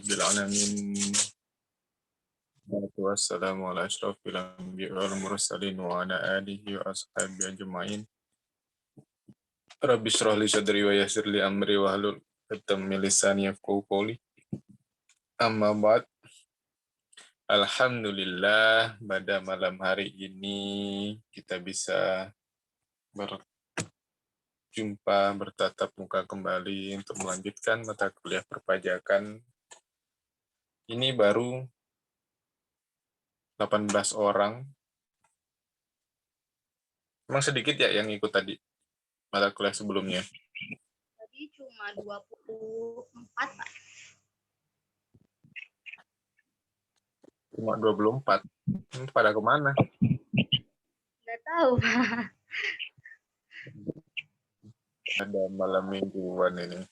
Alamin. Wassalamu ala asyrafil anbiya wal mursalin wa ala alihi wa ashabihi ajma'in. Rabbi shrah li sadri wa yassir li amri wa hlul 'uqdatam min lisani yafqahu qawli. Amma ba'd. Alhamdulillah pada malam hari ini kita bisa bertatap muka kembali untuk melanjutkan mata kuliah perpajakan. Ini baru 18 orang. Emang sedikit ya yang ikut tadi mata kuliah sebelumnya? Tadi cuma 24, Pak. Cuma 24. Pada kemana? Nggak tahu, Pak. Ada malam mingguan ini.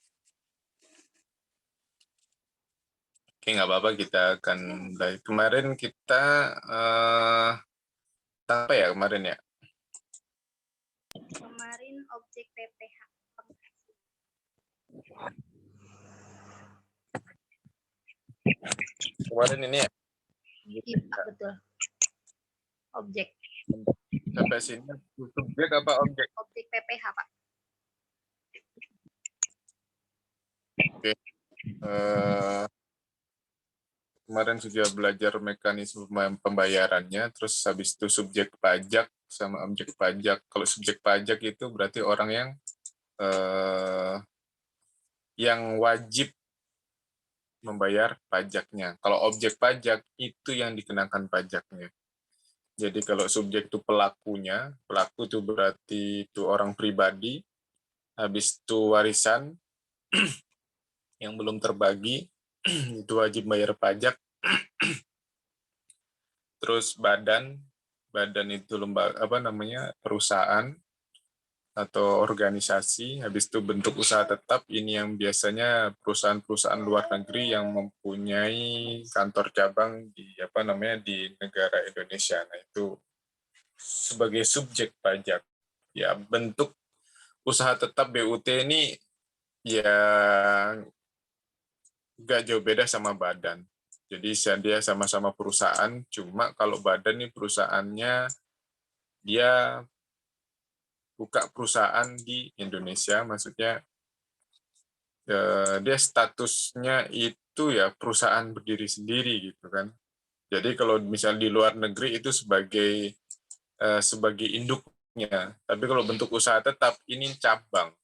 Oke, nggak apa-apa, kita akan mulai. Kemarin kita apa ya kemarin ya? Kemarin objek PPH. Kemarin ini ya? Iya, betul. Objek. Sampai sini subjek apa objek? Objek PPH, Pak. Oke. Kemarin sudah belajar mekanisme pembayarannya, terus habis itu subjek pajak sama objek pajak. Kalau subjek pajak itu berarti orang yang wajib membayar pajaknya. Kalau objek pajak itu yang dikenakan pajaknya. Jadi kalau subjek itu pelakunya, pelaku itu berarti itu orang pribadi, habis itu warisan yang belum terbagi itu wajib bayar pajak. Terus badan itu lembaga perusahaan atau organisasi, habis itu bentuk usaha tetap, ini yang biasanya perusahaan-perusahaan luar negeri yang mempunyai kantor cabang di di negara Indonesia. Nah, itu sebagai subjek pajak. Ya, bentuk usaha tetap BUT ini ya nggak jauh beda sama badan. Jadi dia sama-sama perusahaan, cuma kalau badan ini perusahaannya dia buka perusahaan di Indonesia, maksudnya dia statusnya itu ya perusahaan berdiri sendiri gitu kan. Jadi kalau misal di luar negeri itu sebagai induknya, tapi kalau bentuk usaha tetap ini cabang.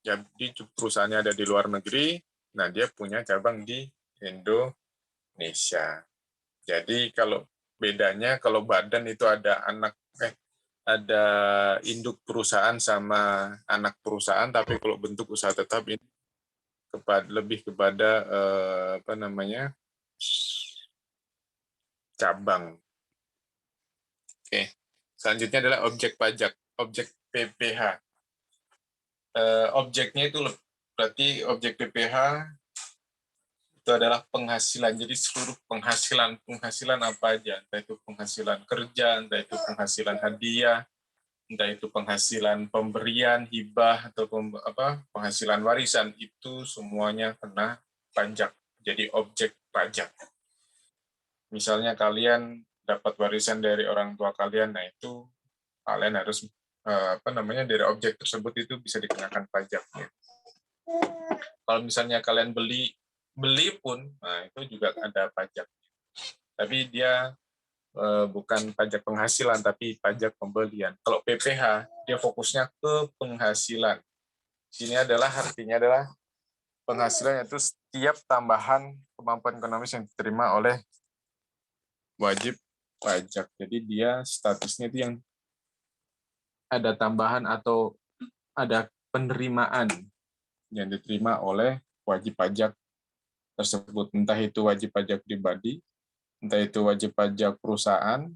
Jadi perusahaannya ada di luar negeri, nah dia punya cabang di Indonesia. Jadi kalau bedanya kalau badan itu ada induk perusahaan sama anak perusahaan, tapi kalau bentuk usaha tetap ini lebih kepada cabang. Oke, selanjutnya adalah objek pajak, objek PPH. Objeknya itu berarti objek PPH itu adalah penghasilan. Jadi seluruh penghasilan apa aja, entah itu penghasilan kerja, entah itu penghasilan hadiah, entah itu penghasilan pemberian, hibah, atau penghasilan warisan, itu semuanya kena pajak. Jadi objek pajak. Misalnya kalian dapat warisan dari orang tua kalian, nah itu kalian harus dari objek tersebut itu bisa dikenakan pajaknya. Kalau misalnya kalian beli pun, nah itu juga ada pajak. Tapi dia bukan pajak penghasilan, tapi pajak pembelian. Kalau PPH, dia fokusnya ke penghasilan. Sini artinya adalah penghasilan, yaitu setiap tambahan kemampuan ekonomis yang diterima oleh wajib pajak. Jadi dia statusnya itu yang ada tambahan atau ada penerimaan yang diterima oleh wajib pajak tersebut. Entah itu wajib pajak pribadi, entah itu wajib pajak perusahaan,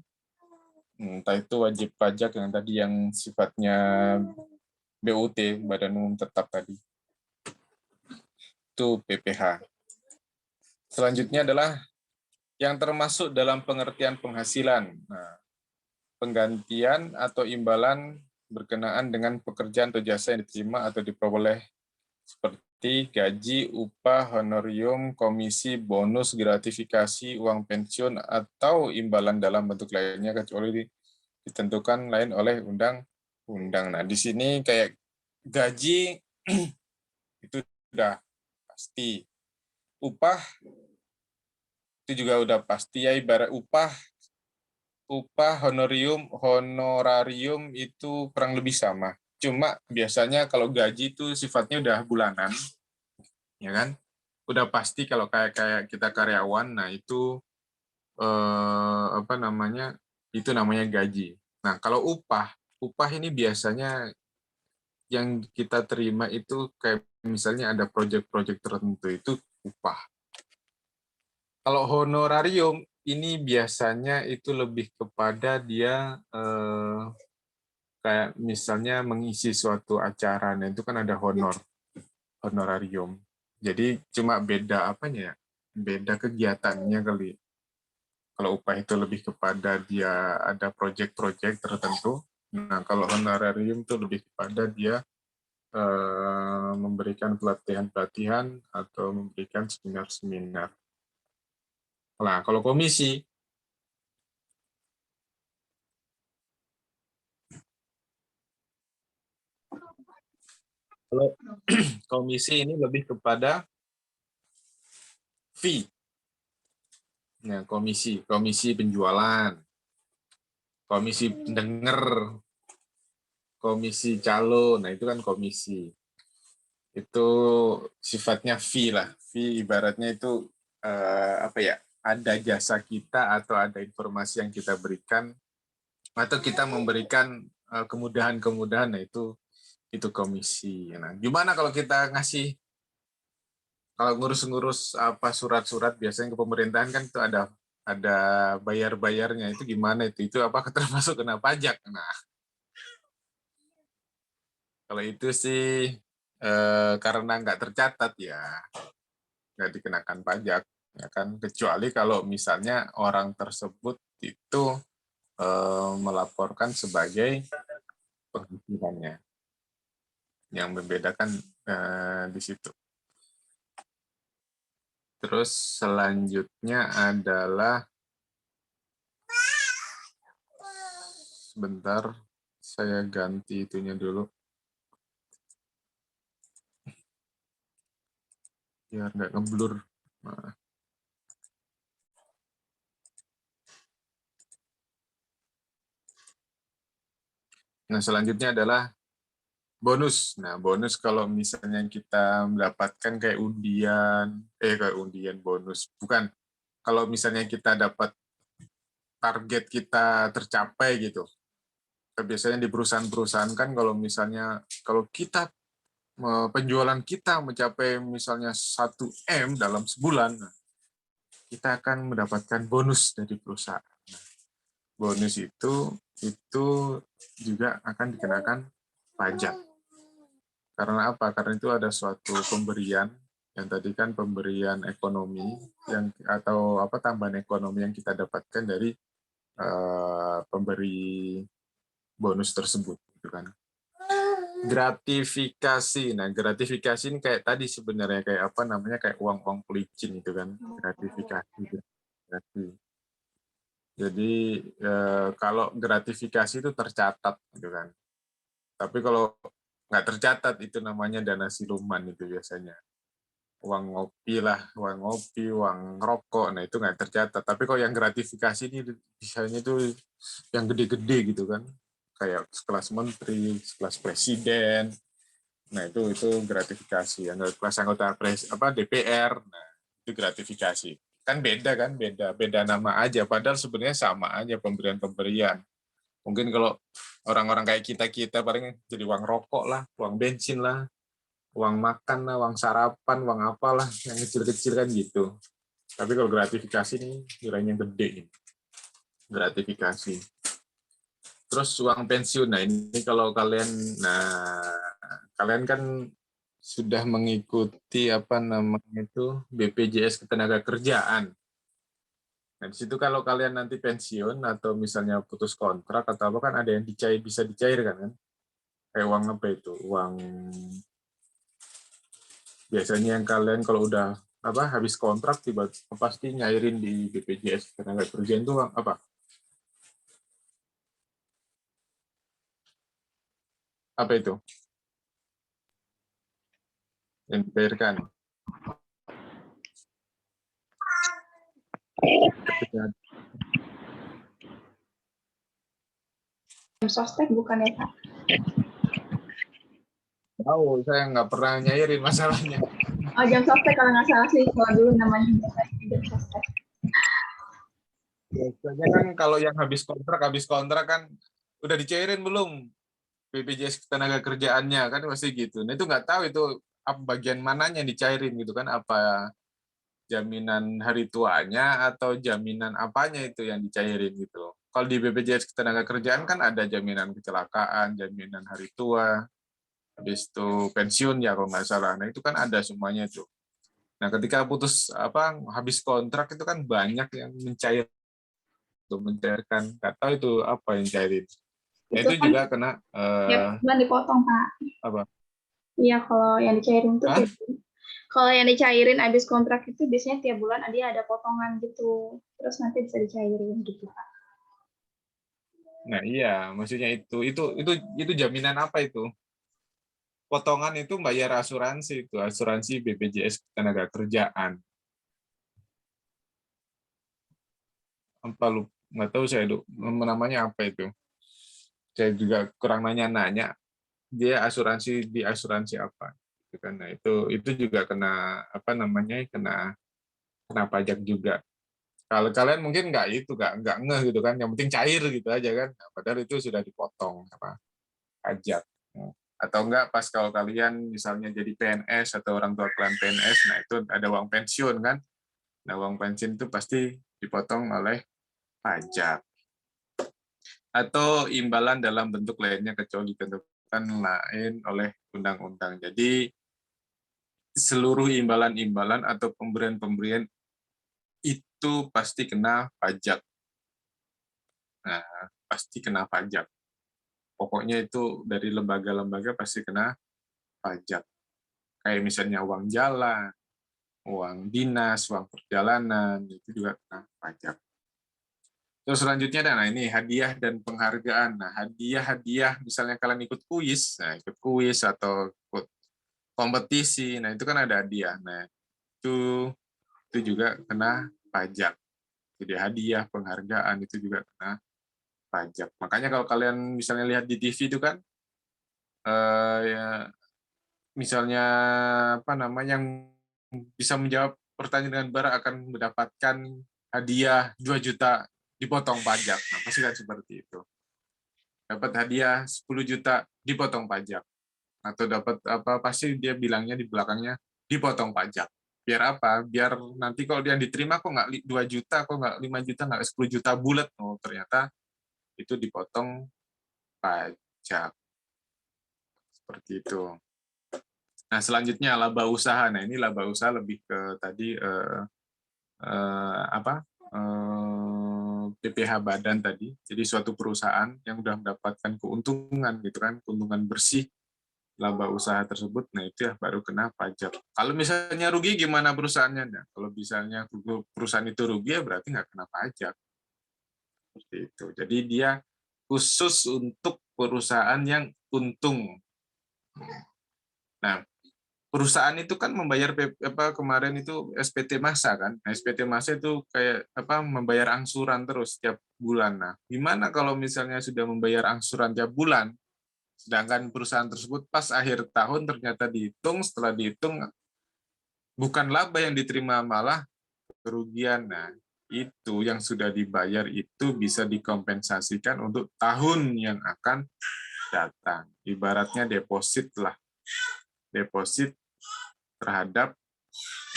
entah itu wajib pajak yang tadi yang sifatnya BUT, Badan Umum Tetap tadi. Itu PPH. Selanjutnya adalah yang termasuk dalam pengertian penghasilan. Nah, penggantian atau imbalan berkenaan dengan pekerjaan atau jasa yang diterima atau diperoleh seperti seperti gaji, upah, honorium, komisi, bonus, gratifikasi, uang pensiun, atau imbalan dalam bentuk lainnya kecuali ditentukan lain oleh undang-undang. Nah, di sini kayak gaji itu sudah pasti. Upah itu juga udah pasti ya, ibarat upah honorarium itu kurang lebih sama. Cuma biasanya kalau gaji itu sifatnya udah bulanan, ya kan? Udah pasti kalau kayak kita karyawan, nah itu apa namanya? Itu namanya gaji. Nah, kalau upah ini biasanya yang kita terima itu kayak misalnya ada proyek-proyek tertentu itu upah. Kalau honorarium ini biasanya itu lebih kepada dia kayak misalnya mengisi suatu acara, nah itu kan ada honorarium. Jadi cuma beda apanya ya? Beda kegiatannya kali. Kalau upah itu lebih kepada dia ada proyek-proyek tertentu. Nah, kalau honorarium itu lebih kepada dia memberikan pelatihan-pelatihan atau memberikan seminar-seminar. Nah, kalau komisi, kalau komisi ini lebih kepada fee. Nah, komisi penjualan, komisi pendengar, komisi calo, nah itu kan komisi. Itu sifatnya fee lah. Fee ibaratnya itu apa ya? Ada jasa kita atau ada informasi yang kita berikan atau kita memberikan kemudahan-kemudahan, nah itu komisi. Nah, gimana kalau kita ngasih kalau ngurus-ngurus apa surat-surat biasanya ke pemerintahan kan itu ada bayar-bayarnya, itu gimana itu apa termasuk kena pajak. Nah, kalau itu sih karena nggak tercatat ya nggak dikenakan pajak, ya kan, kecuali kalau misalnya orang tersebut itu melaporkan sebagai penghasilannya, yang membedakan di situ. Terus selanjutnya adalah, sebentar, saya ganti itunya dulu biar nggak ngeblur. Nah, selanjutnya adalah bonus. Nah, bonus kalau misalnya kita mendapatkan kayak undian bonus. Bukan, kalau misalnya kita dapat target kita tercapai gitu. Biasanya di perusahaan-perusahaan kan kalau kita penjualan kita mencapai misalnya 1 M dalam sebulan, nah, kita akan mendapatkan bonus dari perusahaan. Nah, bonus itu juga akan dikenakan pajak. Karena apa? Karena itu ada suatu pemberian yang tadi kan pemberian ekonomi atau tambahan ekonomi yang kita dapatkan dari pemberi bonus tersebut, gitu kan. Gratifikasi. Nah, gratifikasi ini kayak tadi sebenarnya kayak uang-uang pelicin itu kan, gratifikasi. Jadi kalau gratifikasi itu tercatat gitu kan. Tapi kalau nggak tercatat itu namanya dana siluman itu biasanya. Uang ngopi, uang rokok, nah itu nggak tercatat. Tapi kalau yang gratifikasi ini misalnya itu yang gede-gede gitu kan, kayak sekelas menteri, sekelas presiden, nah itu gratifikasi. Yang kelas anggota DPR, nah itu gratifikasi. Kan beda nama aja, padahal sebenarnya sama aja pemberian-pemberian. Mungkin kalau orang-orang kayak kita paling jadi uang rokok lah, uang bensin lah, uang makan lah, uang sarapan, uang apalah, yang kecil-kecil kan gitu. Tapi kalau gratifikasi nih, nilainya gede nih. Gratifikasi. Terus uang pensiun, nah ini kalau kalian kan sudah mengikuti BPJS Ketenagakerjaan. Nah, di situ kalau kalian nanti pensiun atau misalnya putus kontrak atau apa kan ada yang bisa dicairkan kan? Kayak uang apa itu? Uang Biasanya yang kalian kalau udah habis kontrak tiba-tiba pasti nyairin di BPJS Ketenagakerjaan itu apa? Apa itu yang dibayarkan? Sostek bukan ya Pak? Tahu, saya nggak pernah nyairin masalahnya. Oh, jam sostek kalau nggak salah sih, kalau dulu namanya jam sostek. Biasanya kan kalau yang habis kontrak kan udah dicairin belum BPJS Ketenagakerjaannya kan pasti gitu. Nah itu nggak tahu itu bagian mananya yang dicairin gitu kan, apa jaminan hari tuanya atau jaminan apanya itu yang dicairin gitu. Kalau di BPJS Ketenagakerjaan kan ada jaminan kecelakaan, jaminan hari tua, habis itu pensiun ya kalau nggak salah. Nah itu kan ada semuanya tuh. Nah ketika putus habis kontrak itu kan banyak yang mencairkan, nggak tahu itu apa yang cairin. Nah, Itu itu kan juga kena tiap bulan dipotong Pak. apa? Iya, kalau yang dicairin itu Hah? kalau yang dicairin habis kontrak itu biasanya tiap bulan ada potongan gitu. Terus nanti bisa dicairin gitu Pak. Nah iya, maksudnya itu jaminan apa itu? Potongan itu bayar asuransi itu, asuransi BPJS Ketenagakerjaan. Apa lu nggak tahu saya namanya apa itu? Saya juga kurang nanya-nanya. Dia di asuransi apa? Gitu kan. Nah, itu juga kena kena pajak juga. Kalau kalian mungkin nggak ngeh gitu kan, yang penting cair gitu aja kan. Nah, padahal itu sudah dipotong apa pajak. Atau enggak pas kalau kalian misalnya jadi PNS atau orang tua kalian PNS, nah itu ada uang pensiun kan. Nah, uang pensiun itu pasti dipotong oleh pajak. Atau imbalan dalam bentuk lainnya kecuali ditentukan lain oleh undang-undang. Jadi seluruh imbalan-imbalan atau pemberian-pemberian itu pasti kena pajak. Nah, pasti kena pajak. Pokoknya itu dari lembaga-lembaga pasti kena pajak. Kayak misalnya uang jalan, uang dinas, uang perjalanan, itu juga kena pajak. Terus selanjutnya nah ini hadiah dan penghargaan. Nah, hadiah-hadiah misalnya kalian ikut kuis atau ikut kompetisi, nah itu kan ada hadiah. Nah, itu juga kena pajak. Jadi hadiah, penghargaan itu juga kena pajak. Makanya kalau kalian misalnya lihat di TV itu kan ya misalnya yang bisa menjawab pertanyaan dengan benar akan mendapatkan hadiah 2 juta dipotong pajak. Nah, pasti kan seperti itu. Dapat hadiah 10 juta dipotong pajak. Atau dapat pasti dia bilangnya di belakangnya dipotong pajak. Biar apa? Biar nanti kalau dia diterima kok nggak 2 juta, kok nggak 5 juta, nggak 10 juta bulat. Oh, ternyata itu dipotong pajak. Seperti itu. Nah, selanjutnya laba usaha. Nah, ini laba usaha lebih ke tadi PPh badan tadi. Jadi suatu perusahaan yang sudah mendapatkan keuntungan gitu kan, keuntungan bersih laba usaha tersebut, nah itu ya baru kena pajak. Kalau misalnya rugi gimana perusahaannya? Nah, kalau misalnya perusahaan itu rugi ya berarti nggak kena pajak. Seperti itu. Jadi dia khusus untuk perusahaan yang untung. Nah, perusahaan itu kan membayar kemarin itu SPT massa kan. Nah, SPT massa itu kayak membayar angsuran terus setiap bulan. Nah, gimana kalau misalnya sudah membayar angsuran tiap bulan, sedangkan perusahaan tersebut pas akhir tahun ternyata setelah dihitung bukan laba yang diterima malah kerugian. Nah, itu yang sudah dibayar itu bisa dikompensasikan untuk tahun yang akan datang. Ibaratnya deposit lah. Deposit terhadap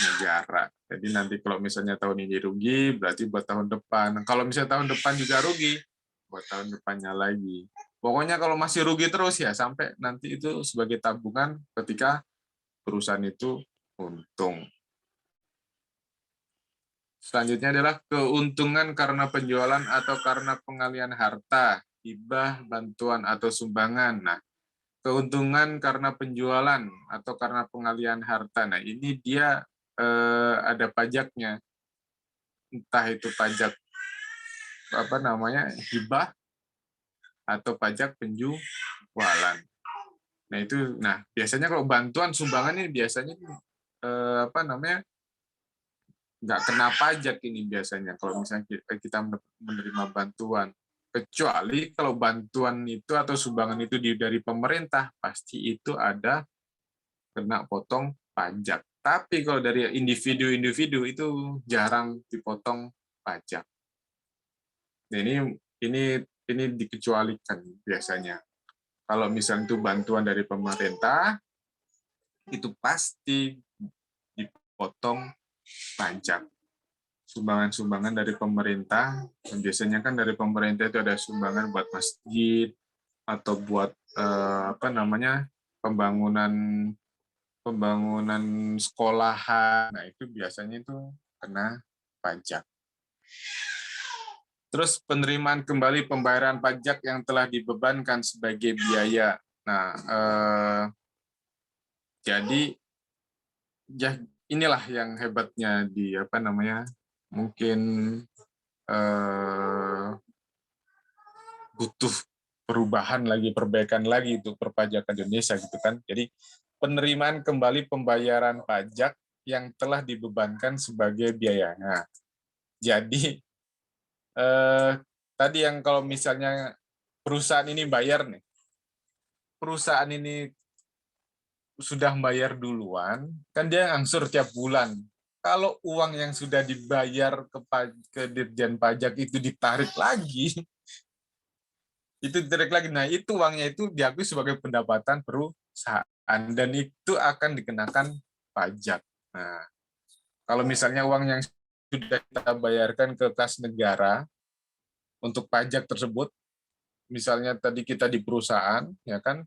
negara. Jadi nanti kalau misalnya tahun ini rugi, berarti buat tahun depan. Kalau misalnya tahun depan juga rugi, buat tahun depannya lagi. Pokoknya kalau masih rugi terus ya sampai nanti itu sebagai tabungan ketika perusahaan itu untung. Selanjutnya adalah keuntungan karena penjualan atau karena pengalian harta, hibah, bantuan atau sumbangan. Nah, keuntungan karena penjualan atau karena pengalihan harta. Nah, ini dia ada pajaknya. Entah itu pajak apa namanya, hibah atau pajak penjualan. Nah biasanya kalau bantuan sumbangan ini biasanya apa namanya, nggak kena pajak ini biasanya kalau misalnya kita menerima bantuan. Kecuali kalau bantuan itu atau sumbangan itu dari pemerintah, pasti itu ada kena potong pajak. Tapi kalau dari individu-individu itu jarang dipotong pajak. Nah, ini dikecualikan biasanya. Kalau misalnya itu bantuan dari pemerintah, itu pasti dipotong pajak. Sumbangan-sumbangan dari pemerintah, dan biasanya kan dari pemerintah itu ada sumbangan buat masjid atau buat apa namanya, pembangunan sekolahan. Nah, itu biasanya itu kena pajak. Terus penerimaan kembali pembayaran pajak yang telah dibebankan sebagai biaya. Nah, jadi ya inilah yang hebatnya di apa namanya, mungkin butuh perubahan lagi, perbaikan lagi untuk perpajakan Indonesia gitu kan. Jadi penerimaan kembali pembayaran pajak yang telah dibebankan sebagai biaya. Nah, jadi tadi yang kalau misalnya perusahaan ini bayar nih, perusahaan ini sudah bayar duluan, kan dia ngangsur tiap bulan. Kalau uang yang sudah dibayar ke Dirjen Pajak itu ditarik lagi, itu ditarik lagi. Nah, itu uangnya itu diakui sebagai pendapatan perusahaan dan itu akan dikenakan pajak. Nah, kalau misalnya uang yang sudah kita bayarkan ke kas negara untuk pajak tersebut, misalnya tadi kita di perusahaan, ya kan,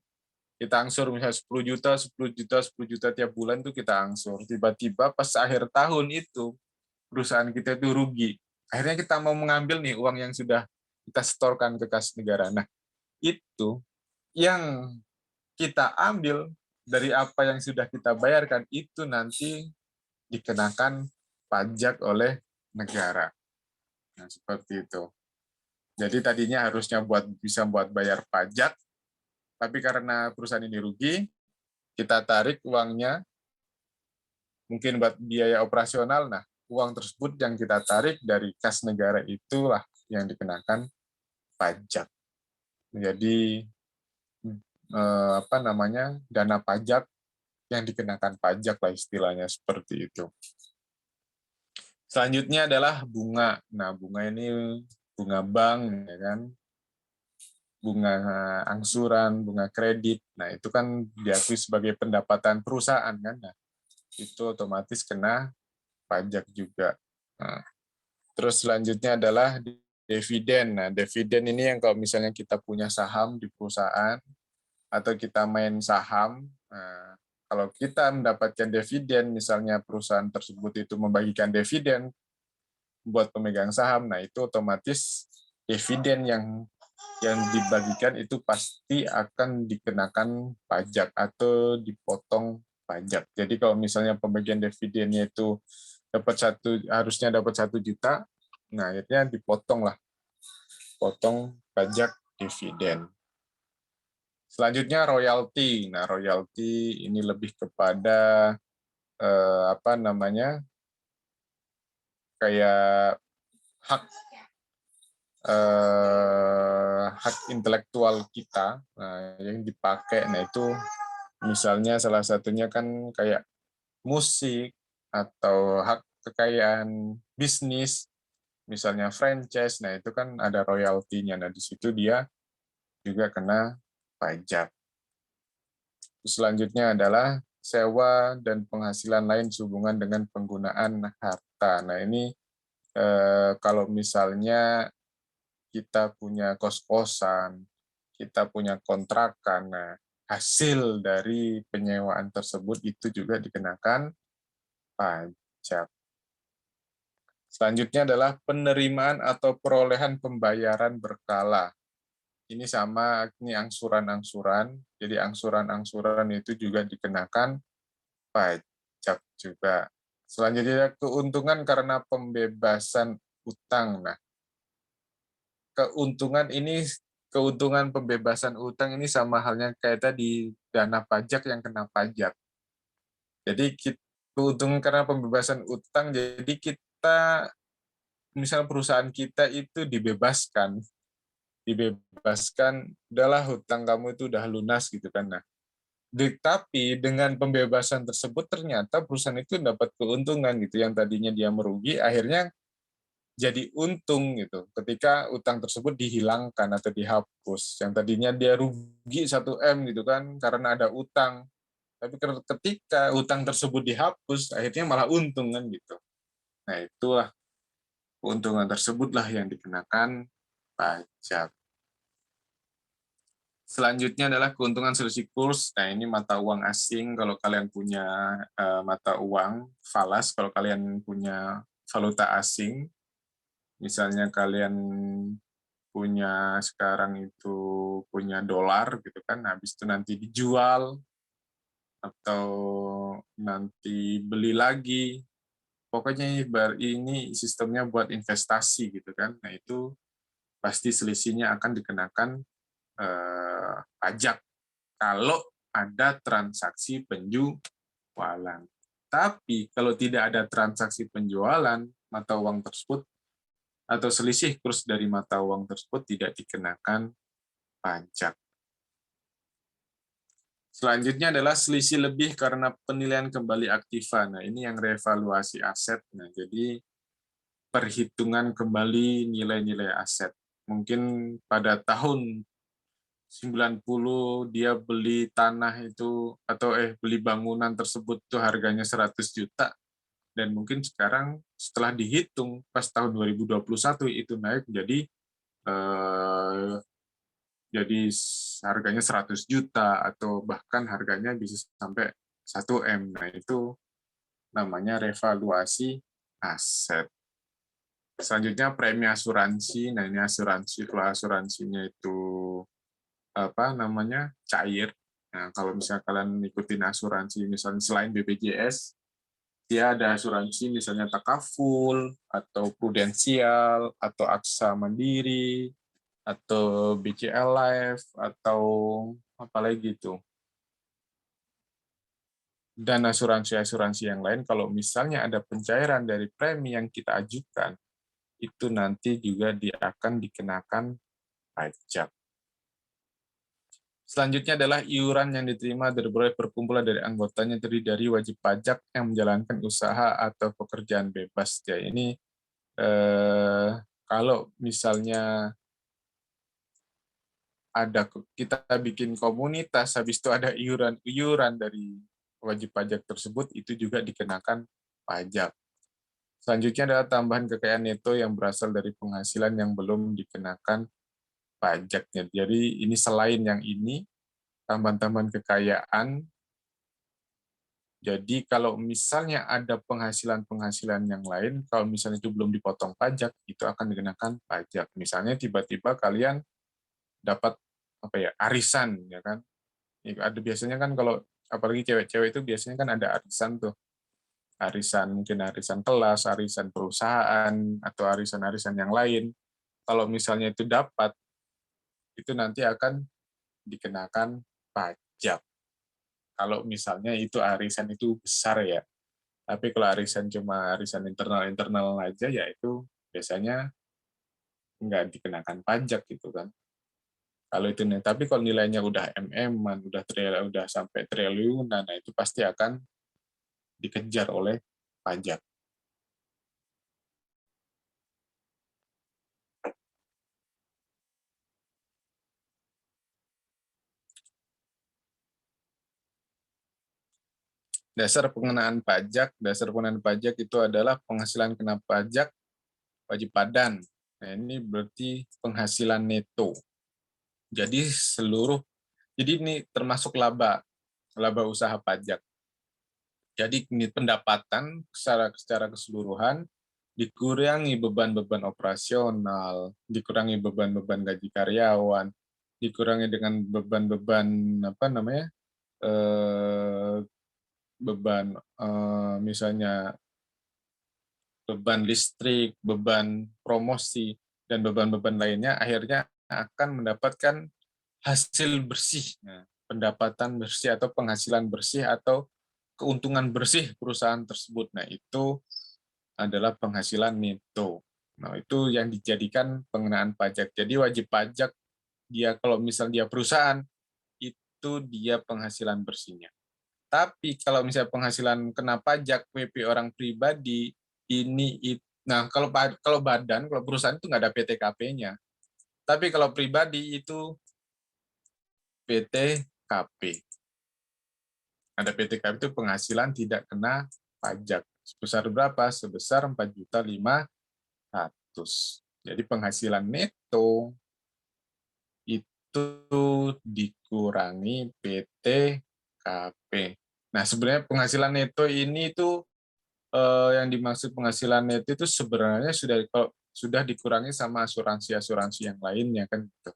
kita angsur misalnya 10 juta, 10 juta, 10 juta tiap bulan tuh kita angsur. Tiba-tiba pas akhir tahun itu, perusahaan kita itu rugi. Akhirnya kita mau mengambil nih uang yang sudah kita setorkan ke kas negara. Nah, itu yang kita ambil dari apa yang sudah kita bayarkan, itu nanti dikenakan pajak oleh negara. Nah, seperti itu. Jadi tadinya harusnya bisa buat bayar pajak, tapi karena perusahaan ini rugi, kita tarik uangnya, mungkin buat biaya operasional. Nah, uang tersebut yang kita tarik dari kas negara itulah yang dikenakan pajak. Jadi apa namanya, dana pajak yang dikenakan pajak lah istilahnya, seperti itu. Selanjutnya adalah bunga. Nah, bunga ini bunga bank, ya kan, bunga angsuran, bunga kredit. Nah, itu kan diakui sebagai pendapatan perusahaan kan. Nah, itu otomatis kena pajak juga. Nah, terus selanjutnya adalah dividen. Nah, dividen ini yang kalau misalnya kita punya saham di perusahaan atau kita main saham, nah, kalau kita mendapatkan dividen, misalnya perusahaan tersebut itu membagikan dividen buat pemegang saham, nah itu otomatis dividen yang dibagikan itu pasti akan dikenakan pajak atau dipotong pajak. Jadi kalau misalnya pembagian dividennya itu harusnya dapat 1 juta, nah akhirnya potong pajak dividen. Selanjutnya royalti. Nah, royalti ini lebih kepada apa namanya, kayak hak hak intelektual kita, nah, yang dipakai. Nah, itu misalnya salah satunya kan kayak musik atau hak kekayaan bisnis, misalnya franchise. Nah, itu kan ada royaltinya. Nah, di situ dia juga kena pajak. Selanjutnya adalah sewa dan penghasilan lain sehubungan dengan penggunaan harta. Nah, ini kalau misalnya kita punya kos-kosan, kita punya kontrakan, nah hasil dari penyewaan tersebut itu juga dikenakan pajak. Selanjutnya adalah penerimaan atau perolehan pembayaran berkala. ini sama, ini angsuran-angsuran. Jadi angsuran-angsuran itu juga dikenakan pajak juga. Selanjutnya keuntungan karena pembebasan utang. Nah, keuntungan pembebasan utang ini sama halnya kayak tadi dana pajak yang kena pajak. Jadi keuntungan karena pembebasan utang, jadi kita misal perusahaan kita itu dibebaskan, udahlah hutang kamu itu udah lunas gitu kan. Nah, tapi dengan pembebasan tersebut ternyata perusahaan itu dapat keuntungan gitu, yang tadinya dia merugi akhirnya jadi untung gitu ketika utang tersebut dihilangkan atau dihapus. Yang tadinya dia rugi 1 M gitu kan karena ada utang, tapi ketika utang tersebut dihapus akhirnya malah untung kan gitu. Nah, itulah keuntungan tersebutlah yang dikenakan pajak. Selanjutnya adalah keuntungan selisih kurs. Nah, ini mata uang asing. Kalau kalian punya mata uang falas, kalau kalian punya valuta asing, misalnya kalian punya sekarang itu punya dolar gitu kan, habis itu nanti dijual atau nanti beli lagi. Pokoknya ini sistemnya buat investasi gitu kan. Nah, itu pasti selisihnya akan dikenakan pajak kalau ada transaksi penjualan. Tapi kalau tidak ada transaksi penjualan, mata uang tersebut atau selisih kurs dari mata uang tersebut tidak dikenakan pajak. Selanjutnya adalah selisih lebih karena penilaian kembali aktiva. Nah, ini yang revaluasi aset. Nah, jadi perhitungan kembali nilai-nilai aset. Mungkin pada tahun 90 dia beli tanah itu atau beli bangunan tersebut tuh harganya 100 juta, dan mungkin sekarang setelah dihitung pas tahun 2021 itu naik jadi harganya 100 juta atau bahkan harganya bisa sampai 1 M. Nah, itu namanya revaluasi aset. Selanjutnya premi asuransi. Nah, ini asuransi, kalau asuransinya itu cair. Nah, kalau misalnya kalian ikutin asuransi misalnya selain BPJS, dia ada asuransi misalnya Takaful atau Prudensial atau Aksa Mandiri atau BCL Life atau apalagi itu. Dan asuransi-asuransi yang lain, kalau misalnya ada pencairan dari premi yang kita ajukan, itu nanti juga akan dikenakan pajak. Selanjutnya adalah iuran yang diterima dari berbagai perkumpulan dari anggotanya terdiri dari wajib pajak yang menjalankan usaha atau pekerjaan bebas. Ya, ini kalau misalnya kita bikin komunitas, habis itu ada iuran dari wajib pajak tersebut, itu juga dikenakan pajak. Selanjutnya adalah tambahan kekayaan neto yang berasal dari penghasilan yang belum dikenakan pajaknya. Jadi ini selain yang ini, tambahan-tambahan kekayaan. Jadi kalau misalnya ada penghasilan-penghasilan yang lain, kalau misalnya itu belum dipotong pajak, itu akan dikenakan pajak. Misalnya tiba-tiba kalian dapat arisan, ya kan? Ada biasanya kan kalau apalagi cewek-cewek itu biasanya kan ada arisan tuh. Mungkin arisan kelas, arisan perusahaan, atau arisan-arisan yang lain. Kalau misalnya itu dapat, itu nanti akan dikenakan pajak. Kalau misalnya itu arisan itu besar ya. Tapi kalau arisan cuma arisan internal aja, ya itu biasanya nggak dikenakan pajak gitu kan. Kalau itu nih, tapi kalau nilainya udah MM-an, udah sampai triliunan, nah itu pasti akan dikejar oleh pajak. Dasar pengenaan pajak itu adalah penghasilan kena pajak wajib padan. Nah, ini berarti penghasilan neto. Jadi ini termasuk laba usaha pajak. Jadi ini pendapatan secara keseluruhan dikurangi beban-beban operasional, dikurangi beban-beban gaji karyawan, dikurangi dengan beban-beban beban misalnya beban listrik, beban promosi, dan beban-beban lainnya, akhirnya akan mendapatkan hasil bersih. Nah, pendapatan bersih atau penghasilan bersih atau keuntungan bersih perusahaan tersebut. Nah, itu adalah penghasilan neto. Nah, itu yang dijadikan pengenaan pajak. Jadi wajib pajak dia kalau misalnya dia perusahaan, itu dia penghasilan bersihnya. Tapi kalau misalnya penghasilan kena pajak WP orang pribadi, nah kalau badan, kalau perusahaan itu nggak ada PTKP-nya. Tapi kalau pribadi itu PTKP. Ada PTKP itu penghasilan tidak kena pajak. Sebesar berapa? Sebesar 4.500.000. Jadi penghasilan neto itu dikurangi PTKP. Nah, sebenarnya penghasilan neto ini tuh yang dimaksud penghasilan neto itu sebenarnya sudah dikurangi sama asuransi-asuransi yang lainnya kan gitu.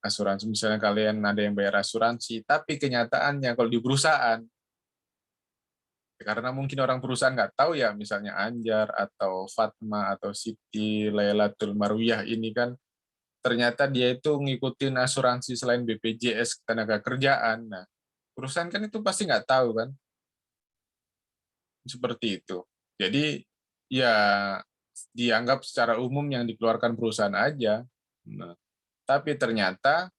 Asuransi misalnya kalian ada yang bayar asuransi, tapi kenyataannya kalau di perusahaan, karena mungkin orang perusahaan nggak tahu ya, misalnya Anjar atau Fatma atau Siti Lailatul Marwiyah ini kan ternyata dia itu ngikutin asuransi selain BPJS Ketenagakerjaan. Nah, perusahaan kan itu pasti nggak tahu kan, seperti itu. Jadi ya dianggap secara umum yang dikeluarkan perusahaan aja. Nah, tapi ternyata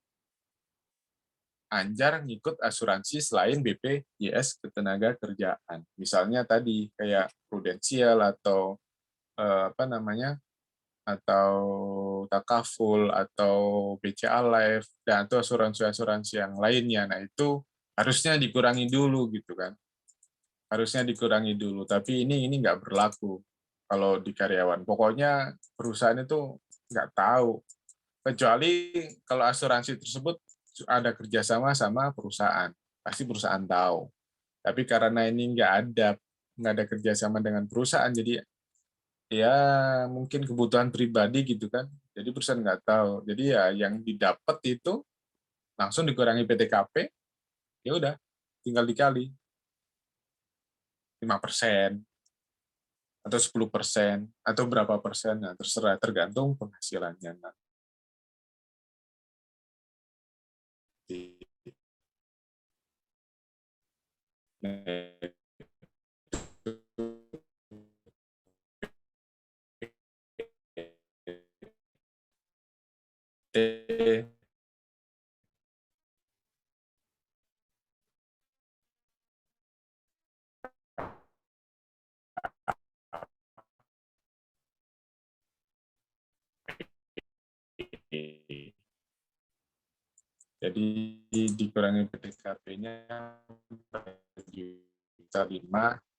Anjar ngikut asuransi selain BPJS Ketenagakerjaan. Misalnya tadi kayak Prudensial atau atau Takaful atau BCA Life dan atau asuransi-asuransi yang lainnya. Nah, itu harusnya dikurangi dulu gitu kan. Harusnya dikurangi dulu, tapi ini nggak berlaku kalau di karyawan. Pokoknya perusahaan itu nggak tahu, kecuali kalau asuransi tersebut ada kerjasama sama perusahaan, pasti perusahaan tahu. Tapi karena ini nggak ada kerjasama dengan perusahaan, jadi ya mungkin kebutuhan pribadi gitu kan. Jadi perusahaan nggak tahu. Jadi ya yang didapat itu langsung dikurangi PTKP, ya udah tinggal dikali 5% atau 10% atau berapa persen, nah, terserah tergantung penghasilannya nanti. Jadi dikurangi PTKP-nya 4.500.000.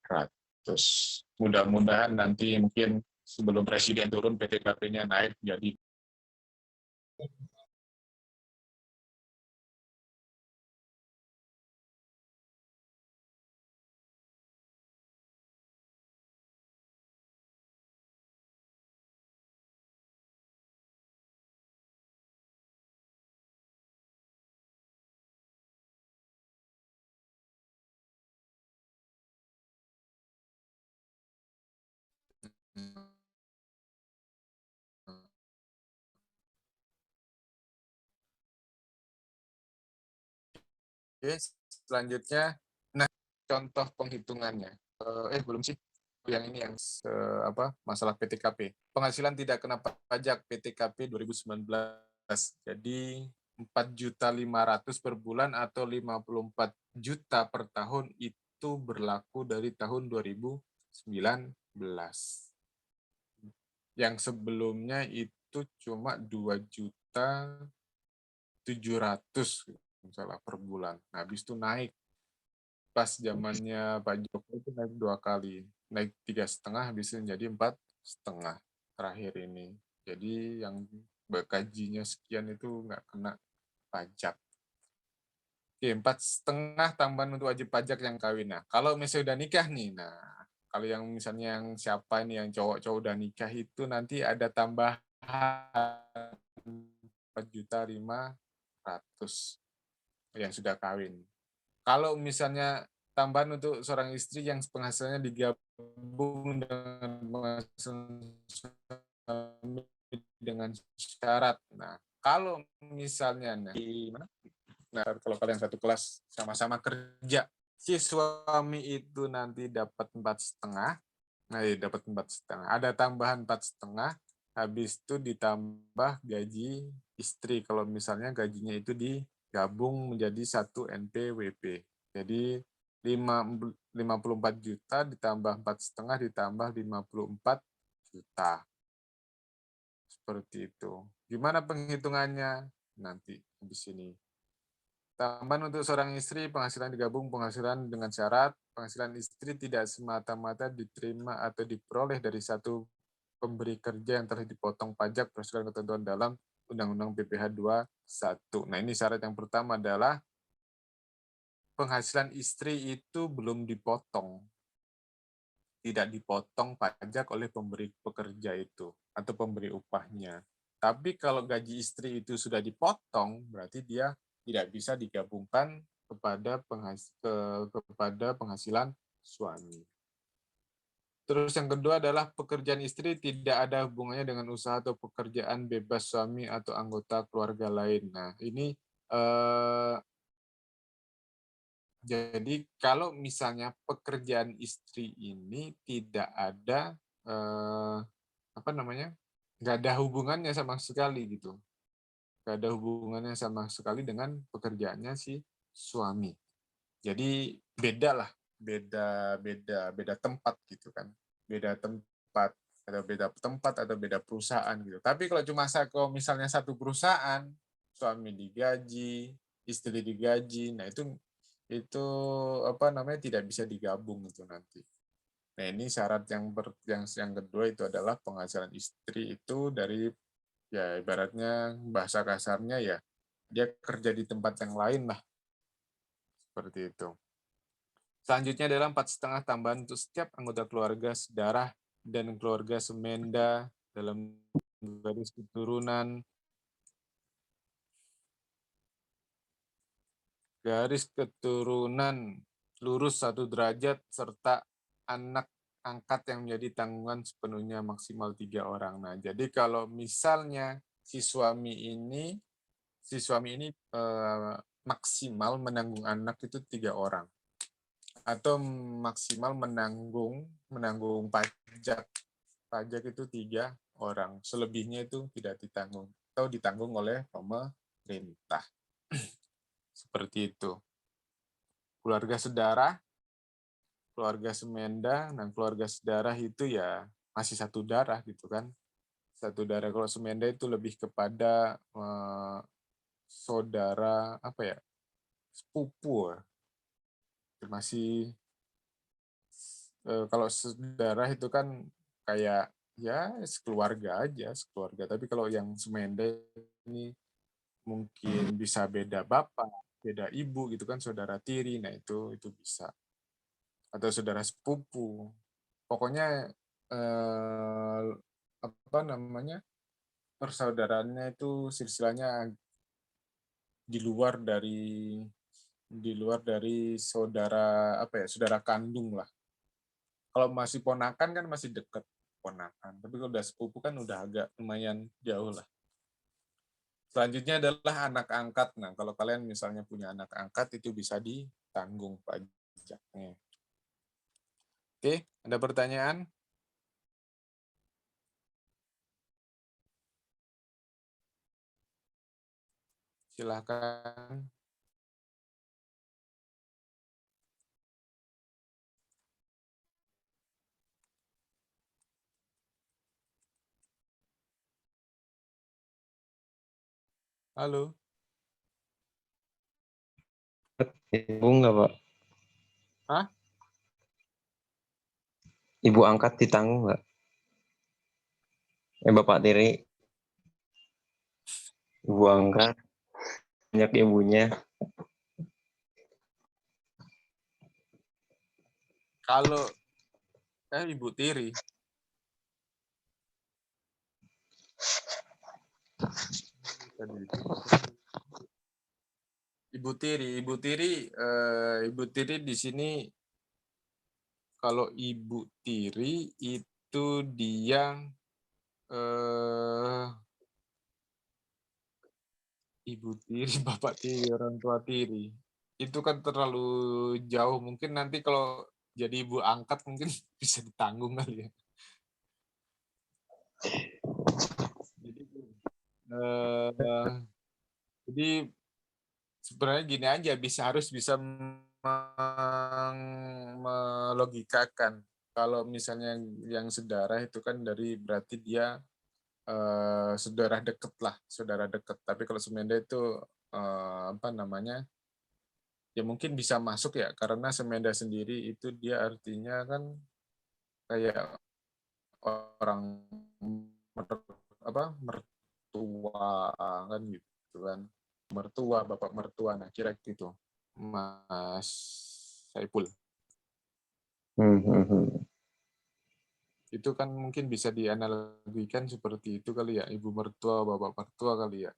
Mudah-mudahan nanti mungkin sebelum presiden turun PTKP-nya naik jadi Oke, selanjutnya, nah contoh penghitungannya. Belum sih, yang ini yang masalah PTKP. Penghasilan tidak kena pajak PTKP 2019. Jadi 4.500.000 per bulan atau 54 juta per tahun itu berlaku dari tahun 2019. Yang sebelumnya itu cuma 2.700.000 misalnya per bulan. Nah, habis itu naik pas zamannya Pak Jokowi itu naik 2 kali, naik 3,5 habis itu jadi 4,5 terakhir ini. Jadi yang gajinya sekian itu nggak kena pajak. Oke, 4,5 tambahan untuk wajib pajak yang kawin. Nah, kalau misalnya udah nikah nih, nah kalau yang misalnya yang siapa nih yang cowok-cowok udah nikah itu nanti ada tambahan 4.500.000 yang sudah kawin. Kalau misalnya tambahan untuk seorang istri yang penghasilannya digabung dengan penghasilan suami dengan syarat. Nah, kalau misalnya kalau kalian satu kelas sama-sama kerja, si suami itu nanti dapat 4,5. Nah, dapat 4,5. Ada tambahan 4,5. Habis itu ditambah gaji istri kalau misalnya gajinya itu digabung menjadi 1 NPWP. Jadi 54 juta ditambah 4,5 ditambah 54 juta. Seperti itu. Gimana penghitungannya? Nanti di sini. Tambahan untuk seorang istri, penghasilan digabung, penghasilan dengan syarat, penghasilan istri tidak semata-mata diterima atau diperoleh dari satu pemberi kerja yang telah dipotong pajak berdasarkan ketentuan dalam Undang-Undang PPh 21. Nah, ini syarat yang pertama adalah penghasilan istri itu belum dipotong. Tidak dipotong pajak oleh pemberi pekerja itu atau pemberi upahnya. Tapi kalau gaji istri itu sudah dipotong, berarti dia tidak bisa digabungkan kepada penghasilan suami. Terus yang kedua adalah pekerjaan istri tidak ada hubungannya dengan usaha atau pekerjaan bebas suami atau anggota keluarga lain. Nah, ini jadi kalau misalnya pekerjaan istri ini tidak ada nggak ada hubungannya sama sekali gitu. Nggak ada hubungannya sama sekali dengan pekerjaannya si suami. Jadi beda tempat gitu kan. Beda tempat atau beda perusahaan gitu. Tapi kalau kalau misalnya satu perusahaan, suami digaji, istri digaji, nah itu tidak bisa digabung itu nanti. Nah, ini syarat yang kedua itu adalah penghasilan istri itu dari ya ibaratnya bahasa kasarnya ya dia kerja di tempat yang lain lah seperti itu. Selanjutnya adalah 4,5 tambahan untuk setiap anggota keluarga sedarah dan keluarga semenda dalam garis keturunan lurus 1 derajat serta anak angkat yang menjadi tanggungan sepenuhnya maksimal 3 orang. Nah, jadi kalau misalnya si suami ini maksimal menanggung anak itu 3 orang atau maksimal menanggung pajak itu 3 orang. Selebihnya itu tidak ditanggung atau ditanggung oleh pemerintah. Seperti itu. Keluarga sedarah, keluarga semenda, dan keluarga sedarah itu ya masih satu darah gitu kan. Satu darah. Kalau semenda itu lebih kepada saudara sepupu. Masih kalau saudara itu kan kayak ya sekeluarga aja, sekeluarga. Tapi kalau yang semenda ini mungkin bisa beda bapak, beda ibu gitu kan, saudara tiri, nah itu bisa. Atau saudara sepupu. Pokoknya persaudaraannya itu silsilahnya di luar dari saudara kandung lah. Kalau masih ponakan kan masih dekat ponakan, tapi kalau udah sepupu kan udah agak lumayan jauh lah. Selanjutnya adalah anak angkat. Nah, kalau kalian misalnya punya anak angkat itu bisa ditanggung pajaknya. Oke, ada pertanyaan? Silakan. Halo. Ibu enggak, Pak? Hah? Ibu angkat ditanggung enggak? Bapak tiri. Ibu angkat. Banyak ibunya. Kalau ibu tiri. Tadi itu. Ibu Tiri di sini kalau Ibu Tiri itu dia Ibu Tiri, Bapak Tiri, orang tua Tiri. Itu kan terlalu jauh. Mungkin nanti kalau jadi ibu angkat mungkin bisa ditanggung kali ya. Eh, jadi sebenarnya gini aja, harus bisa melogikakan. Kalau misalnya yang sedarah itu kan berarti dia saudara deket lah, saudara deket. Tapi kalau semenda itu apa namanya? Ya mungkin bisa masuk ya, karena semenda sendiri itu dia artinya kan kayak orang mertua kan gitu kan, mertua, bapak mertua, nah kira gitu Mas Saipul. Itu kan mungkin bisa dianalogikan seperti itu kali ya, ibu mertua, bapak mertua kali ya.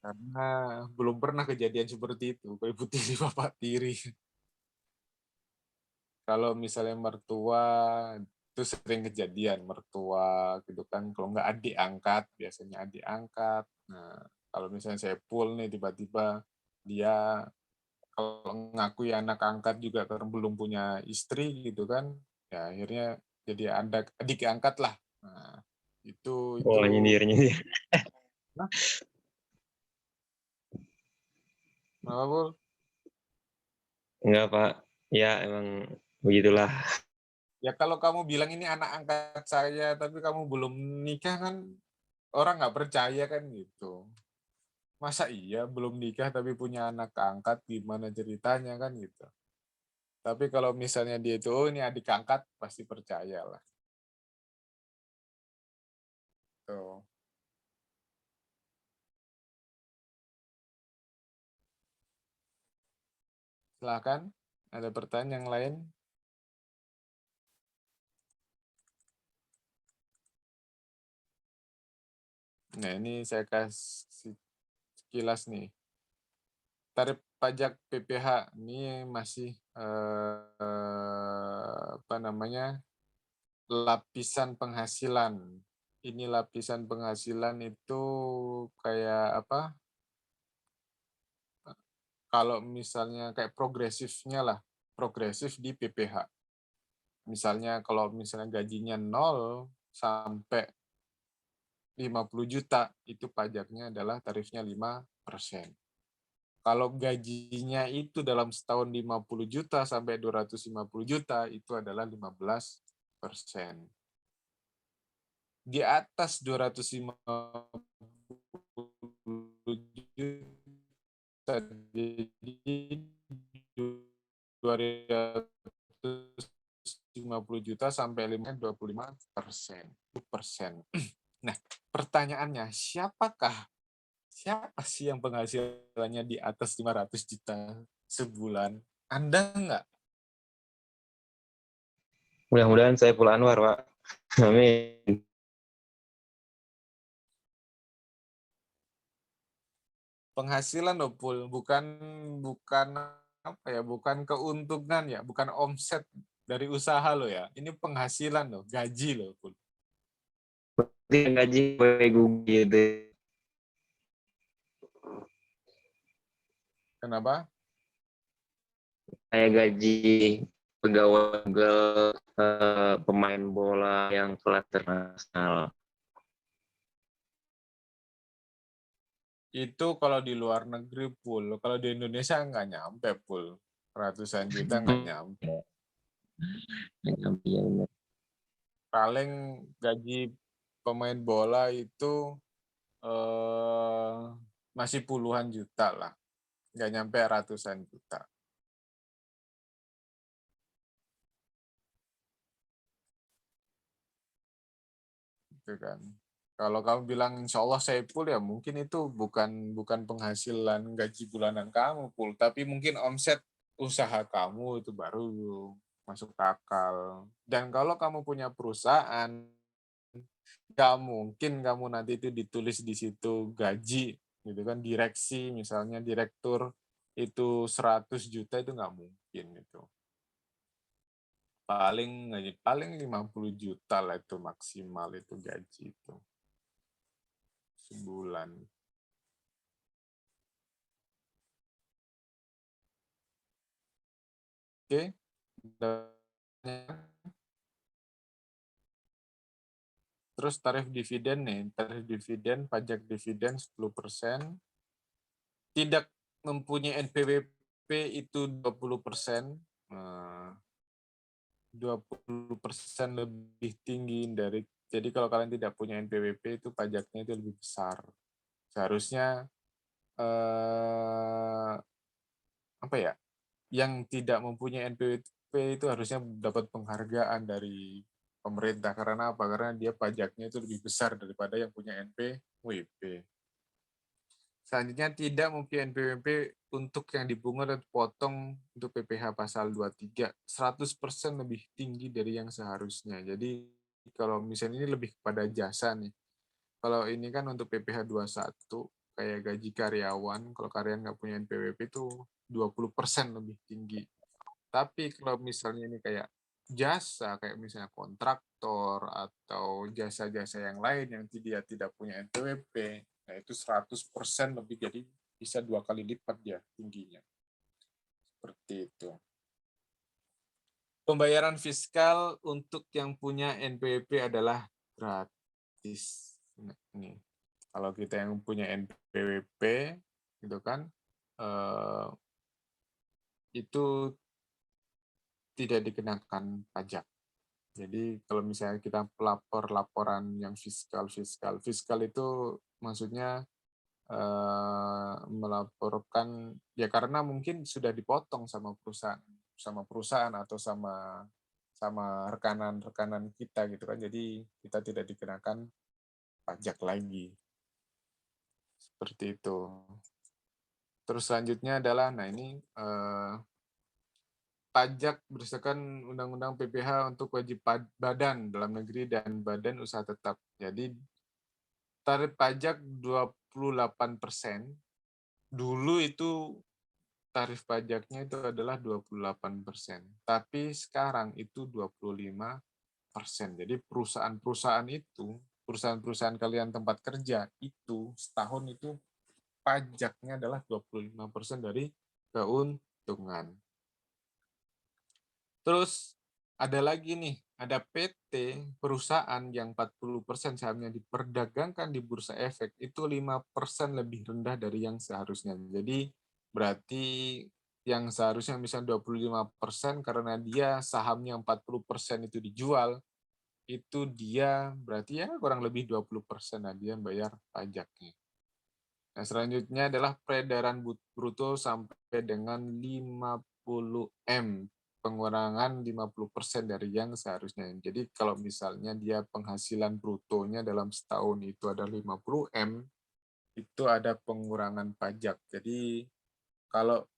Karena belum pernah kejadian seperti itu, ibu tiri, bapak tiri. Kalau misalnya mertua itu sering kejadian, mertua gitu kan, kalau nggak adik angkat, biasanya adik angkat. Nah, kalau misalnya Saipul nih tiba-tiba dia kalau ngakui anak angkat juga karena belum punya istri gitu kan, ya akhirnya jadi adik angkat lah. Nah, itu Oh, nyindir. Nah, kenapa, Pul? Enggak, Pak. Ya, emang begitulah. Ya kalau kamu bilang ini anak angkat saya tapi kamu belum nikah kan orang nggak percaya kan gitu. Masa iya belum nikah tapi punya anak angkat, gimana ceritanya kan gitu. Tapi kalau misalnya dia itu, oh ini adik angkat, pasti percaya lah. Tuh. Silakan, ada pertanyaan yang lain? Nah ini saya kasih sekilas nih. Tarif pajak PPH ini masih apa namanya, lapisan penghasilan. Ini lapisan penghasilan itu kayak apa? Kalau misalnya kayak progresifnya lah, progresif di PPH. Misalnya kalau misalnya gajinya 0 sampai 50 juta, itu pajaknya adalah tarifnya 5%. Kalau gajinya itu dalam setahun 50 juta sampai 250 juta, itu adalah 15%. Di atas 250 juta, jadi 250 juta sampai 25%. Nah, pertanyaannya, siapa sih yang penghasilannya di atas 500 juta sebulan? Anda nggak? Mudah-mudahan saya Saipul Anwar, Pak. Amin. Penghasilan loh, Pul. Bukan apa ya, bukan keuntungan ya, bukan omset dari usaha lo ya. Ini penghasilan loh, gaji loh, Pul. Berarti yang gaji gue gitu. Kenapa? Kayak gaji pegawai pemain bola yang kelas internasional. Itu kalau di luar negeri, Pul. Kalau di Indonesia nggak nyampe, Pul. Ratusan juta nggak nyampe. Iya, benar. Paling gaji pemain bola itu masih puluhan juta lah. Nggak nyampe ratusan juta. Gitu kan. Kalau kamu bilang insya Allah Saipul, ya mungkin itu bukan penghasilan gaji bulanan kamu, Pul, tapi mungkin omset usaha kamu itu baru masuk akal. Dan kalau kamu punya perusahaan, Nggak mungkin kamu nanti itu ditulis di situ gaji, gitu kan, direksi, misalnya direktur itu 100 juta itu nggak mungkin itu. Paling 50 juta lah itu maksimal itu gaji itu sebulan. Oke. Terus tarif dividen nih, tarif dividen, pajak dividen 10%, tidak mempunyai NPWP itu 20%, 20% lebih tinggi dari, jadi kalau kalian tidak punya NPWP itu pajaknya itu lebih besar. Seharusnya apa ya? Yang tidak mempunyai NPWP itu harusnya dapat penghargaan dari pemerintah. Karena apa? Karena dia pajaknya itu lebih besar daripada yang punya NPWP. Selanjutnya, tidak mempunyai NPWP untuk yang dipungut dan potong untuk PPh pasal 23, 100% lebih tinggi dari yang seharusnya. Jadi kalau misalnya ini lebih kepada jasa nih. Kalau ini kan untuk PPh 21, kayak gaji karyawan, kalau karyawan nggak punya NPWP itu 20% lebih tinggi. Tapi kalau misalnya ini kayak jasa, kayak misalnya kontraktor atau jasa-jasa yang lain yang dia tidak punya NPWP, nah itu 100% lebih, jadi bisa 2 kali lipat dia tingginya. Seperti itu. Pembayaran fiskal untuk yang punya NPWP adalah gratis. Nah, ini. Kalau kita yang punya NPWP, gitu kan, itu tidak dikenakan pajak. Jadi kalau misalnya kita laporan yang fiskal itu maksudnya melaporkan ya karena mungkin sudah dipotong sama perusahaan atau sama rekanan kita gitu kan, jadi kita tidak dikenakan pajak lagi, seperti itu. Terus selanjutnya adalah, nah ini pajak berdasarkan Undang-Undang PPh untuk wajib badan dalam negeri dan badan usaha tetap. Jadi tarif pajak 28%. Dulu itu tarif pajaknya itu adalah 28%. Tapi sekarang itu 25%. Jadi perusahaan-perusahaan kalian tempat kerja itu setahun itu pajaknya adalah 25% dari keuntungan. Terus ada lagi nih, ada PT perusahaan yang 40% sahamnya diperdagangkan di bursa efek, itu 5% lebih rendah dari yang seharusnya. Jadi berarti yang seharusnya misalnya 25% karena dia sahamnya 40% itu dijual, itu dia berarti ya kurang lebih 20%, nah dia bayar pajaknya. Nah, selanjutnya adalah peredaran bruto sampai dengan 50M, pengurangan 50% dari yang seharusnya. Jadi kalau misalnya dia penghasilan brutonya dalam setahun itu ada 50M, itu ada pengurangan pajak. Jadi kalau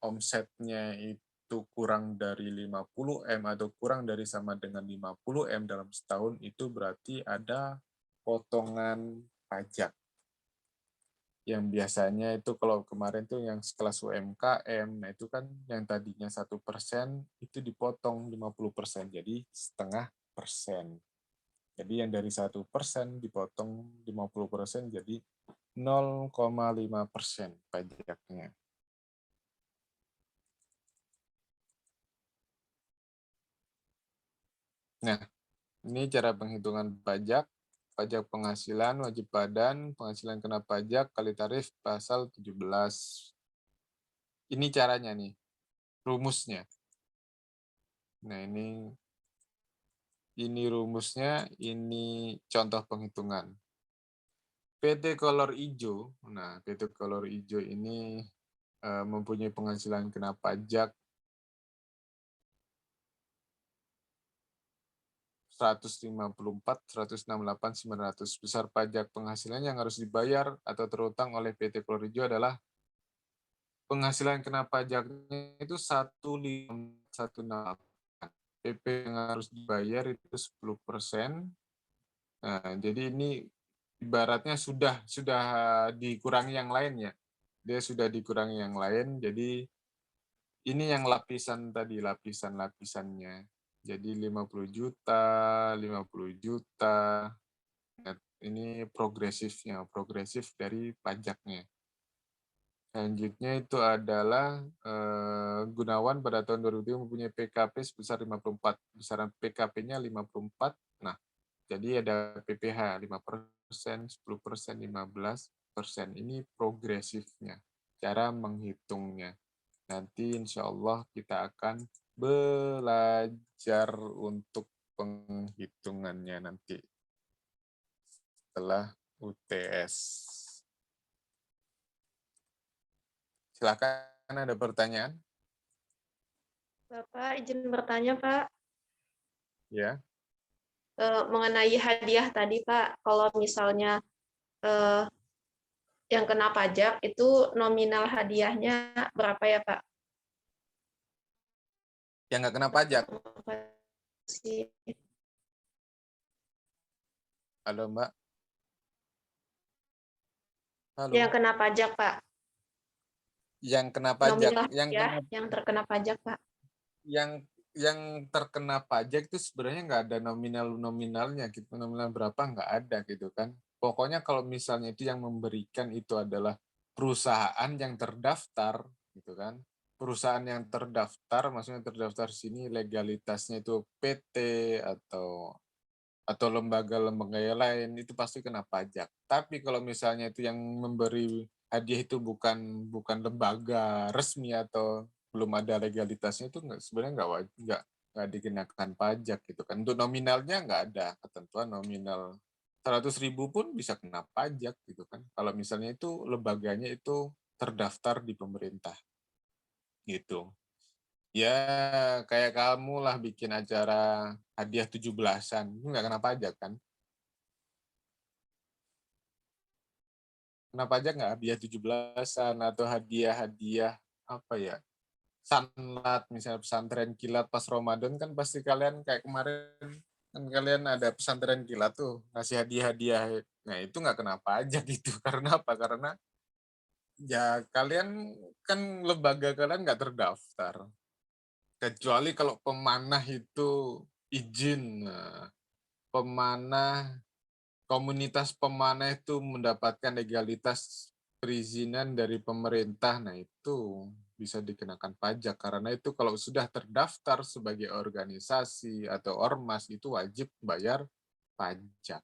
omsetnya itu kurang dari 50M atau kurang dari sama dengan 50M dalam setahun, itu berarti ada potongan pajak. Yang biasanya itu kalau kemarin tuh yang sekelas UMKM, nah itu kan yang tadinya 1% itu dipotong 50%, jadi setengah persen. Jadi yang dari 1% dipotong 50%, jadi 0,5% pajaknya. Nah, ini cara penghitungan pajak. Pajak penghasilan, wajib badan, penghasilan kena pajak, kali tarif pasal 17. Ini caranya nih, rumusnya. Nah, ini rumusnya, ini contoh penghitungan. PT Kolor Ijo, nah PT Kolor Ijo ini mempunyai penghasilan kena pajak 154, 168, 900. Besar pajak penghasilan yang harus dibayar atau terutang oleh PT Kolor Ijo adalah penghasilan kena pajaknya itu 15168. PP yang harus dibayar itu 10%, Nah, jadi ini ibaratnya sudah dikurangi yang lainnya. Dia sudah dikurangi yang lain, jadi ini yang lapisan tadi, lapisan-lapisannya. Jadi 50 juta, 50 juta. Nah, ini progresifnya, progresif dari pajaknya. Selanjutnya itu adalah Gunawan pada tahun 2003 mempunyai PKP sebesar 54. Besaran PKP-nya 54. Nah, jadi ada PPh 5%, 10%, 15%. Ini progresifnya, cara menghitungnya. Nanti insya Allah kita akan belajar untuk penghitungannya nanti setelah UTS. Silakan, ada pertanyaan? Bapak izin bertanya, Pak, Ya. mengenai hadiah tadi, Pak. Kalau misalnya yang kena pajak itu nominal hadiahnya berapa ya, Pak? Yang nggak kena pajak. Halo, Mbak. Halo. Yang kena pajak, Pak. Yang kena pajak. Nominal hadiah yang terkena pajak, Pak. Yang terkena pajak itu sebenarnya nggak ada nominalnya gitu, nominal berapa nggak ada gitu kan. Pokoknya kalau misalnya itu yang memberikan itu adalah perusahaan yang terdaftar gitu kan. Perusahaan yang terdaftar, maksudnya terdaftar sini legalitasnya itu PT atau lembaga-lembaga yang lain itu pasti kena pajak. Tapi kalau misalnya itu yang memberi hadiah itu bukan lembaga resmi atau belum ada legalitasnya itu sebenarnya nggak dikenakan pajak gitu kan. Untuk nominalnya nggak ada ketentuan nominal 100.000 pun bisa kena pajak gitu kan. Kalau misalnya itu lembaganya itu terdaftar di pemerintah gitu. Ya kayak kamu lah bikin acara hadiah 17-an, itu nggak kena pajak kan? Kena pajak nggak hadiah 17-an atau hadiah-hadiah apa ya? Sanlat, misalnya pesantren kilat pas Ramadan kan pasti kalian kayak kemarin kan kalian ada pesantren kilat tuh ngasih hadiah-hadiah. Nah itu nggak kena pajak itu karena apa? Karena ya kalian kan lembaga kalian nggak terdaftar. Kecuali kalau pemanah itu izin. Nah, pemanah, komunitas pemanah itu mendapatkan legalitas perizinan dari pemerintah, nah itu bisa dikenakan pajak karena itu kalau sudah terdaftar sebagai organisasi atau ormas itu wajib bayar pajak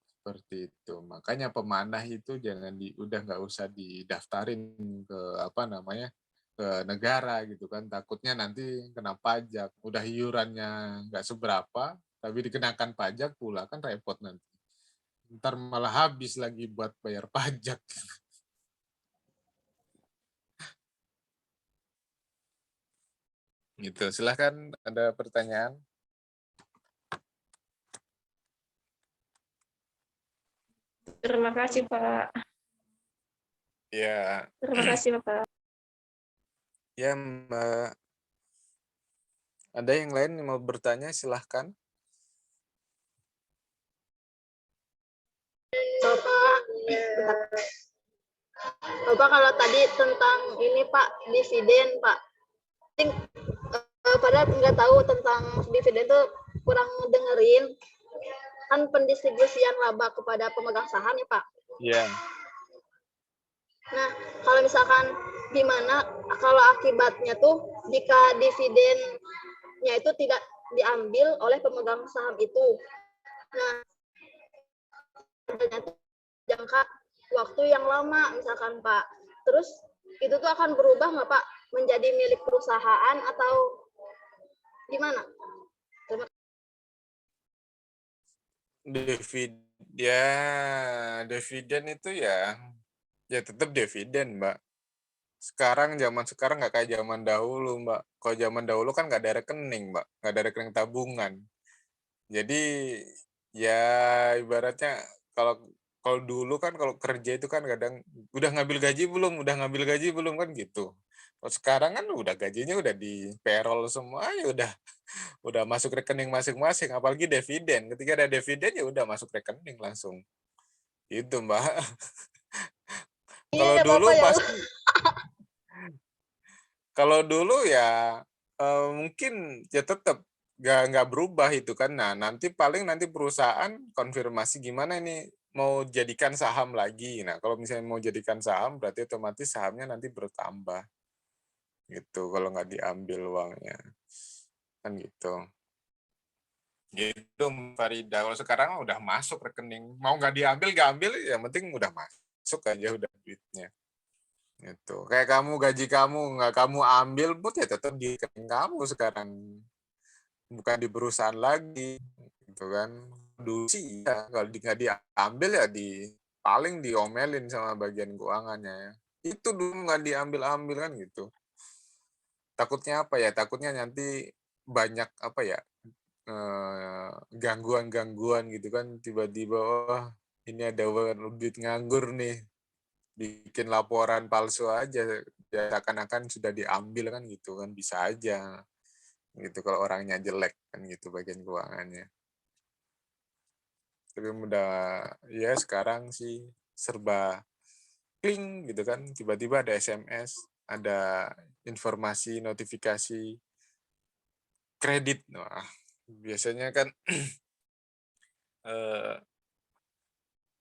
seperti itu. Makanya pemanah itu udah nggak usah didaftarin ke apa namanya ke negara gitu kan, takutnya nanti kena pajak. Udah iurannya nggak seberapa, tapi dikenakan pajak pula kan repot nanti. Ntar malah habis lagi buat bayar pajak. Gitu. Silahkan ada pertanyaan. Terima kasih, Pak. Ya, Terima kasih, Bapak. ya Mbak. Ada yang lain yang mau bertanya, silahkan. Bapak kalau tadi tentang ini Pak, dividen Pak. Padahal nggak tahu tentang dividen itu kurang dengerin. Kan pendistribusian laba kepada pemegang saham ya Pak. Iya. Nah, kalau misalkan gimana kalau akibatnya tuh jika dividennya itu tidak diambil oleh pemegang saham itu. Nah, ternyata jangka waktu yang lama misalkan Pak. Terus itu tuh akan berubah nggak Pak menjadi milik perusahaan atau gimana? Dividen itu ya tetap dividen, Mbak. Zaman sekarang nggak kayak zaman dahulu, Mbak. Kalau zaman dahulu kan nggak ada rekening, Mbak. Nggak ada rekening tabungan. Jadi ya ibaratnya kalau kalau dulu kan kalau kerja itu kan kadang udah ngambil gaji belum kan gitu. Kalau sekarang kan udah gajinya udah di payroll semua, ya udah masuk rekening masing-masing, apalagi dividen. Ketika ada dividen ya udah masuk rekening langsung. Gitu, Mbak. Kalau Iya, dulu Bapak ya. pasti kalau dulu ya mungkin ya tetap nggak berubah itu kan. Nah, nanti perusahaan konfirmasi gimana ini mau jadikan saham lagi. Nah, kalau misalnya mau jadikan saham berarti otomatis sahamnya nanti bertambah. Gitu kalau nggak diambil uangnya. Kan gitu. Gitu, Farida. Kalau sekarang udah masuk rekening. Mau nggak diambil, nggak ambil, yang penting udah masuk aja udah duitnya. Gitu. Kayak kamu gaji kamu nggak kamu ambil pun ya tetap di rekening kamu sekarang, bukan di perusahaan lagi, gitu kan. Dulu sih ya, kalau nggak diambil ya paling diomelin sama bagian keuangannya ya. Itu dulu nggak diambil-ambil kan gitu. Takutnya apa ya? Takutnya nanti banyak apa ya? Gangguan-gangguan gitu kan, tiba-tiba ini ada duit nganggur nih, bikin laporan palsu aja, ya seakan-akan sudah diambil kan gitu kan, bisa aja gitu kalau orangnya jelek kan gitu bagian keuangannya. Tapi udah ya sekarang sih serba kling gitu kan, tiba-tiba ada SMS, ada informasi notifikasi kredit. Wah, biasanya kan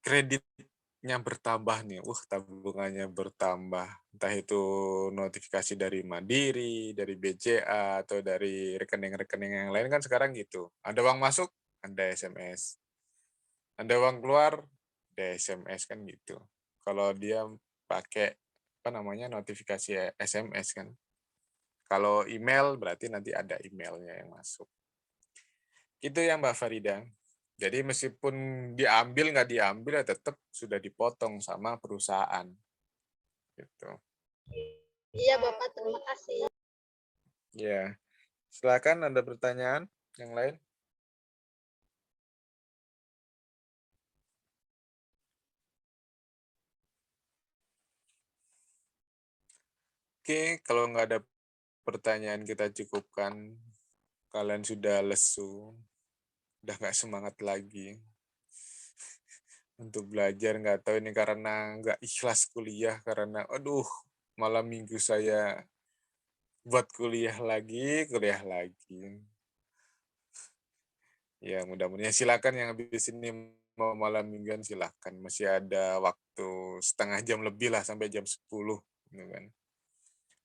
kreditnya bertambah nih, tabungannya bertambah. Entah itu notifikasi dari Mandiri, dari BCA, atau dari rekening-rekening yang lain kan sekarang gitu. Ada uang masuk, ada SMS. Ada uang keluar, ada SMS kan gitu. Kalau dia pakai notifikasi SMS kan. Kalau email berarti nanti ada emailnya yang masuk. Itu ya Mbak Farida. Jadi meskipun diambil nggak diambil ya tetap sudah dipotong sama perusahaan. Gitu. Iya, Bapak, terima kasih. Ya, silakan ada pertanyaan yang lain. Oke, kalau nggak ada pertanyaan kita cukupkan. Kalian sudah lesu, udah nggak semangat lagi untuk belajar, nggak tahu ini karena nggak ikhlas kuliah, karena aduh malam minggu saya buat kuliah lagi. Ya mudah-mudahan silakan yang habis ini mau malam mingguan silakan, masih ada waktu setengah jam lebih lah sampai jam 10 gitu kan.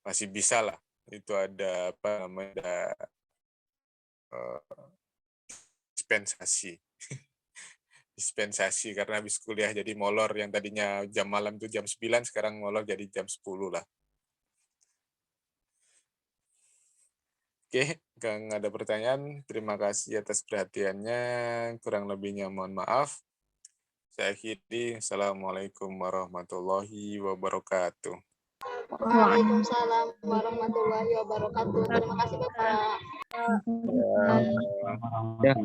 Masih bisa lah, itu ada apa namanya, dispensasi dispensasi karena habis kuliah jadi molor, yang tadinya jam malam itu jam 9 sekarang molor jadi jam 10 lah. Oke, nggak ada pertanyaan. Terima kasih atas perhatiannya. Kurang lebihnya mohon maaf. Saya akhiri. Assalamualaikum warahmatullahi wabarakatuh. Waalaikumsalam warahmatullahi wabarakatuh. Terima kasih, Bapak. Ya.